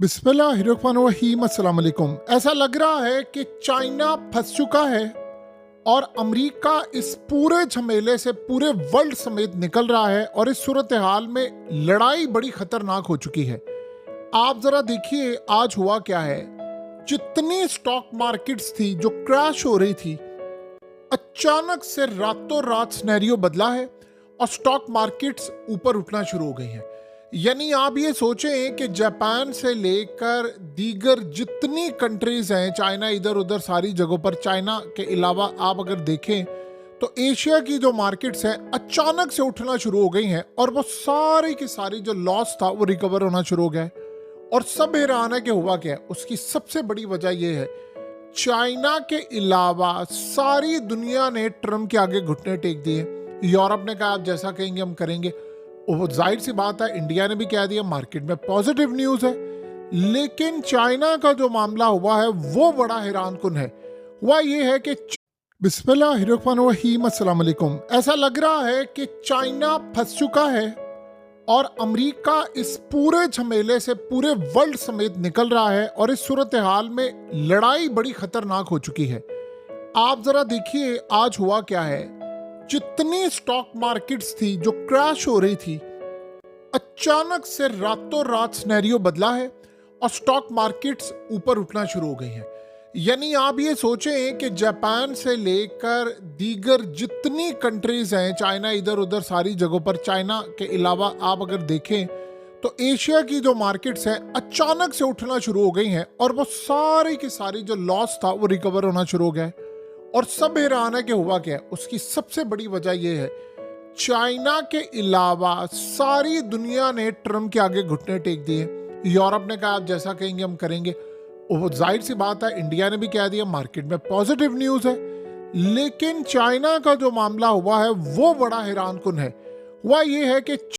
बिस्मिल्लाहिर्रहमानिर्रहीम अस्सलाम वालेकुम। ऐसा लग रहा है कि चाइना फंस चुका है और अमेरिका इस पूरे झमेले से पूरे वर्ल्ड समेत निकल रहा है और इस सूरत हाल में लड़ाई बड़ी खतरनाक हो चुकी है। आप जरा देखिए आज हुआ क्या है। जितनी स्टॉक मार्केट्स थी जो क्रैश हो रही थी, अचानक से रातों रात सिनेरियो बदला है और स्टॉक मार्केट्स ऊपर उठना शुरू हो गई हैं। यानी आप ये सोचें कि जापान से लेकर दीगर जितनी कंट्रीज हैं, चाइना इधर उधर सारी जगहों पर, चाइना के अलावा आप अगर देखें तो एशिया की जो मार्केट्स हैं अचानक से उठना शुरू हो गई हैं और वो सारी की सारी जो लॉस था वो रिकवर होना शुरू हो गया है। और सब हैरान है कि हुआ क्या है। उसकी सबसे बड़ी वजह यह है, चाइना के अलावा सारी दुनिया ने ट्रम्प के आगे घुटने टेक दिए। यूरोप ने कहा आप जैसा कहेंगे हम करेंगे। वो जाहिर सी बात है, इंडिया ने भी कह दिया, मार्केट में पॉजिटिव न्यूज है। लेकिन चाइना का जो मामला हुआ है वो बड़ा हैरान कुन है। हुआ ये है कि बिस्मिल्लाहिर्रहमानिर्रहीम अस्सलाम वालेकुम। ऐसा लग रहा है कि चाइना फंस चुका है और अमेरिका इस पूरे झमेले से पूरे वर्ल्ड समेत निकल रहा है और इस सूरत हाल में लड़ाई बड़ी खतरनाक हो चुकी है। आप जरा देखिए आज हुआ क्या है। जितनी स्टॉक मार्केट्स थी जो क्रैश हो रही थी, अचानक से रातों रात सिनेरियो बदला है और स्टॉक मार्केट्स ऊपर उठना शुरू हो गई हैं। यानी आप ये सोचें कि जापान से लेकर दीगर जितनी कंट्रीज हैं, चाइना इधर उधर सारी जगहों पर, चाइना के अलावा आप अगर देखें तो एशिया की जो मार्केट्स हैं अचानक से उठना शुरू हो गई हैं और वो सारी की सारी जो लॉस था वो रिकवर होना शुरू हो गया है। और सब हैरान है कि हुआ क्या है। उसकी सबसे बड़ी वजह यह है, चाइना के अलावा सारी दुनिया ने ट्रम्प के आगे घुटने टेक दिए। यूरोप ने कहा आप जैसा कहेंगे हम करेंगे। वो जाहिर सी बात है, इंडिया ने भी कह दिया, मार्केट में पॉजिटिव न्यूज है। लेकिन चाइना का जो मामला हुआ है वो बड़ा हैरान कुन है। हुआ ये है कि